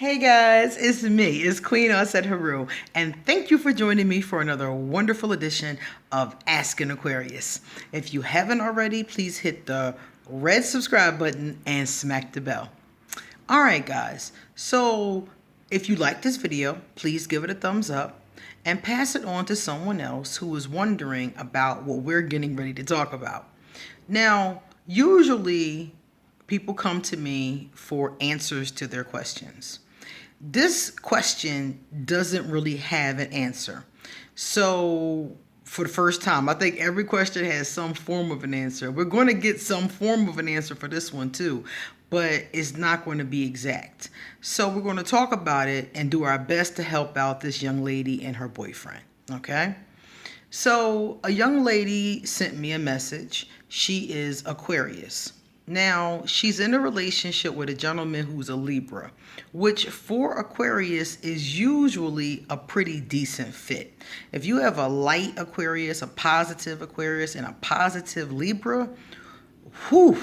Hey guys, it's me, it's Queen Osset Haru, and thank you for joining me for another wonderful edition of Ask an Aquarius. If you haven't already, please hit the red subscribe button and smack the bell. All right, guys, so if you like this video, please give it a thumbs up and pass it on to someone else who is wondering about what we're getting ready to talk about. Now, usually people come to me for answers to their questions. This question doesn't really have an answer. So, for the first time, I think every question has some form of an answer. We're going to get some form of an answer for this one too, but it's not going to be exact. So, we're going to talk about it and do our best to help out this young lady and her boyfriend. Okay? So, a young lady sent me a message. She is Aquarius. Now, she's in a relationship with a gentleman who's a Libra, which for Aquarius is usually a pretty decent fit. If you have a light Aquarius, a positive Aquarius, and a positive Libra, whew,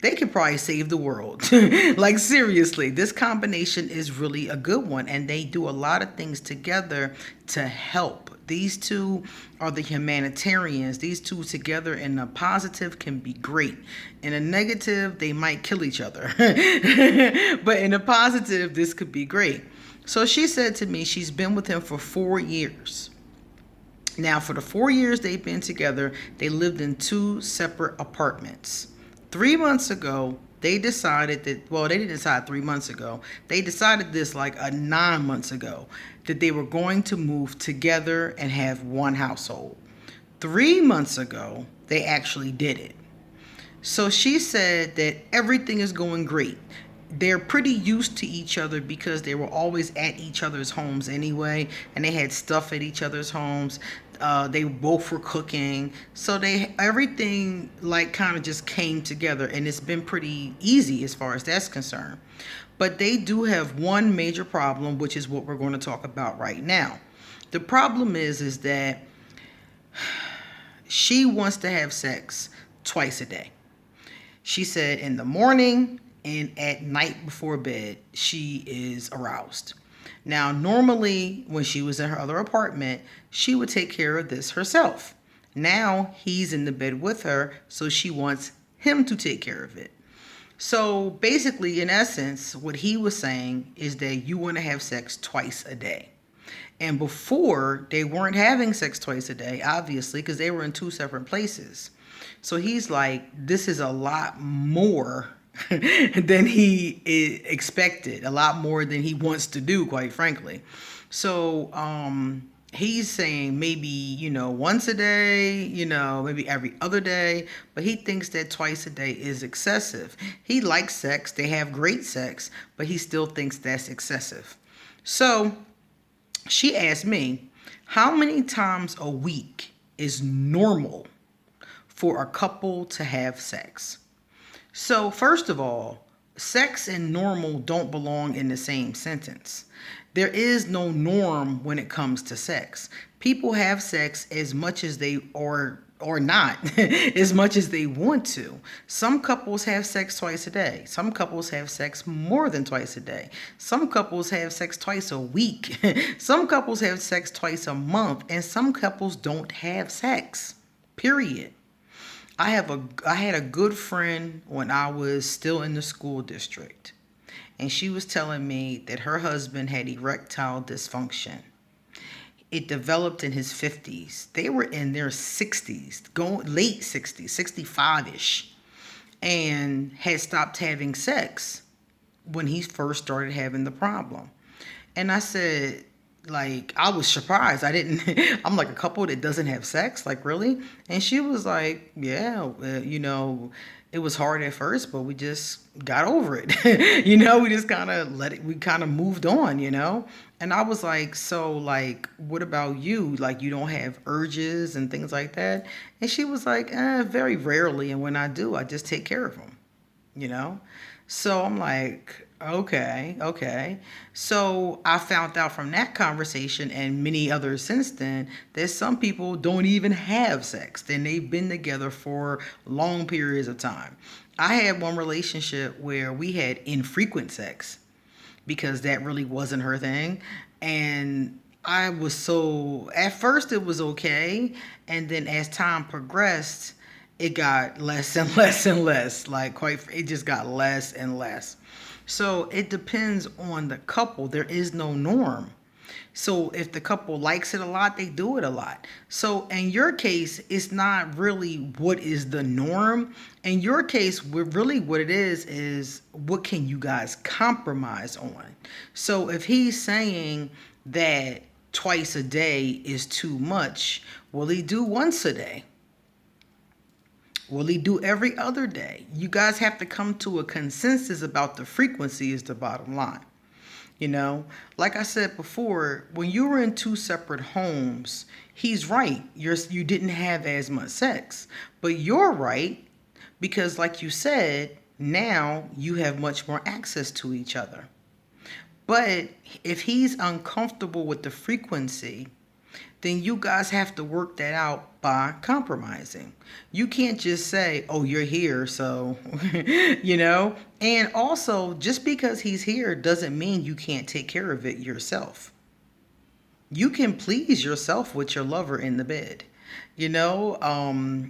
they could probably save the world. Like, seriously, this combination is really a good one, and they do a lot of things together to help. These two are the humanitarians. These two together in a positive can be great. In a negative, they might kill each other. But in a positive, this could be great. So she said to me she's been with him for 4 years. Now, for the 4 years they've been together, they lived in 2 separate apartments. 3 months ago, they decided that, well, they didn't decide 3 months ago. They decided this like 9 months ago, that they were going to move together and have one household. 3 months ago, they actually did it. So she said that everything is going great. They're pretty used to each other because they were always at each other's homes anyway, and they had stuff at each other's homes. They both were cooking, so everything like kind of just came together, and it's been pretty easy as far as that's concerned. But they do have one major problem, which is what we're going to talk about right now. The problem is that she wants to have sex twice a day. She said in the morning and at night before bed, she is aroused. Now, normally when she was in her other apartment, she would take care of this herself. Now he's in the bed with her, so she wants him to take care of it. So basically, in essence, what he was saying is that you want to have sex twice a day. And before, they weren't having sex twice a day, obviously, because they were in 2 separate places. So he's like, this is a lot more than he expected, a lot more than he wants to do, quite frankly. So he's saying maybe, once a day, maybe every other day, but he thinks that twice a day is excessive. He likes sex, they have great sex, but he still thinks that's excessive. So she asked me, how many times a week is normal for a couple to have sex? So first of all, sex and normal don't belong in the same sentence. There is no norm when it comes to sex. People have sex as much as they or not, as much as they want to. Some couples have sex twice a day. Some couples have sex more than twice a day. Some couples have sex twice a week. Some couples have sex twice a month, and some couples don't have sex. Period. I had a good friend when I was still in the school district, and she was telling me that her husband had erectile dysfunction. It developed in his 50s. They were in their 60s, going late 60s, 65-ish, and had stopped having sex when he first started having the problem. And I said, like, I was surprised. I'm like, a couple that doesn't have sex? Like, really? And she was like, yeah, it was hard at first, but we just got over it. We just kind of we kind of moved on, And I was like, so, like, what about you? Like, you don't have urges and things like that? And she was like, very rarely. And when I do, I just take care of them, So I'm like, okay. So I found out from that conversation and many others since then that some people don't even have sex. Then they've been together for long periods of time. I had one relationship where we had infrequent sex. because that really wasn't her thing. And I was so, at first it was okay. And then as time progressed, it got less and less and less. Like, it just got less and less. So it depends on the couple. There is no norm. So if the couple likes it a lot, they do it a lot. So in your case, it's not really what is the norm. In your case, really what it is what can you guys compromise on? So if he's saying that twice a day is too much, will he do once a day? Will he do every other day? You guys have to come to a consensus about the frequency is the bottom line. You know, like I said before, when you were in two separate homes, he's right. You didn't have as much sex. But you're right because, like you said, now you have much more access to each other. But if he's uncomfortable with the frequency, then you guys have to work that out by compromising. You can't just say, oh, you're here, so, you know. And also, just because he's here doesn't mean you can't take care of it yourself. You can please yourself with your lover in the bed. You know,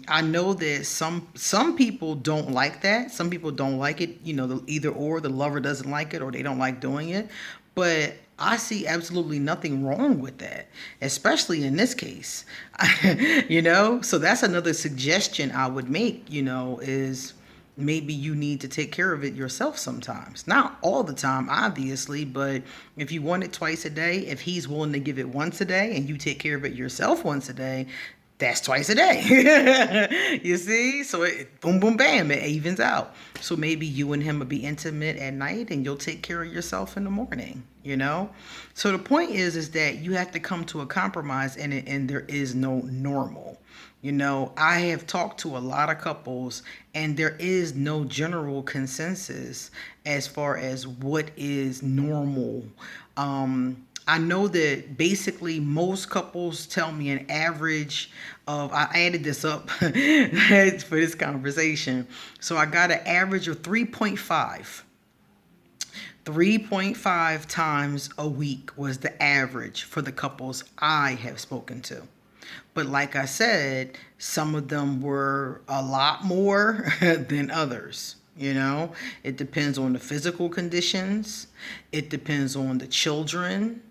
I know that some people don't like that. Some people don't like it, you know, either or the lover doesn't like it or they don't like doing it. But I see absolutely nothing wrong with that, especially in this case. You know, so that's another suggestion I would make, you know, is maybe you need to take care of it yourself sometimes. Not all the time, obviously, but if you want it twice a day, if he's willing to give it once a day and you take care of it yourself once a day, that's twice a day. You see? So it, boom, boom, bam, it evens out. So maybe you and him will be intimate at night and you'll take care of yourself in the morning, you know? So the point is that you have to come to a compromise and there is no normal. You know, I have talked to a lot of couples and there is no general consensus as far as what is normal. I know that basically most couples tell me an average of, I added this up for this conversation. So I got an average of 3.5. 3.5 times a week was the average for the couples I have spoken to. But like I said, some of them were a lot more than others. You know, it depends on the physical conditions. It depends on the children.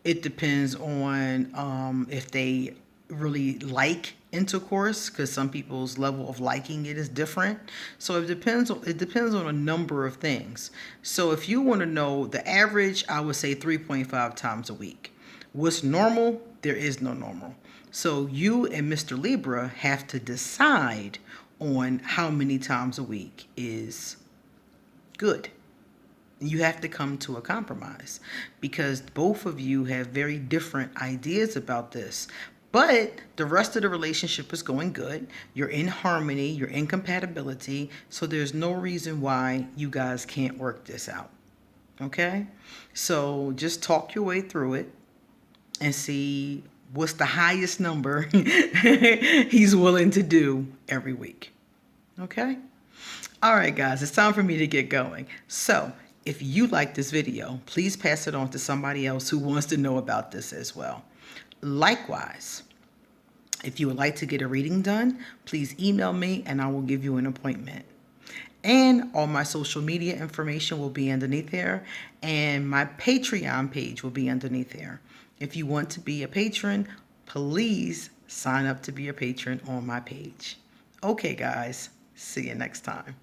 It depends on if they really like intercourse, because some people's level of liking it is different. So it depends on a number of things. So if you want to know the average, I would say 3.5 times a week. What's normal? There is no normal. So you and Mr. Libra have to decide on how many times a week is good. You have to come to a compromise because both of you have very different ideas about this. But the rest of the relationship is going good. You're in harmony, you're in compatibility. So there's no reason why you guys can't work this out. Okay? So just talk your way through it and see what's the highest number he's willing to do every week. Okay? All right, guys, it's time for me to get going. So if you like this video, please pass it on to somebody else who wants to know about this as well. Likewise, if you would like to get a reading done, please email me and I will give you an appointment. And all my social media information will be underneath there, and my Patreon page will be underneath there. If you want to be a patron, please sign up to be a patron on my page. Okay, guys, see you next time.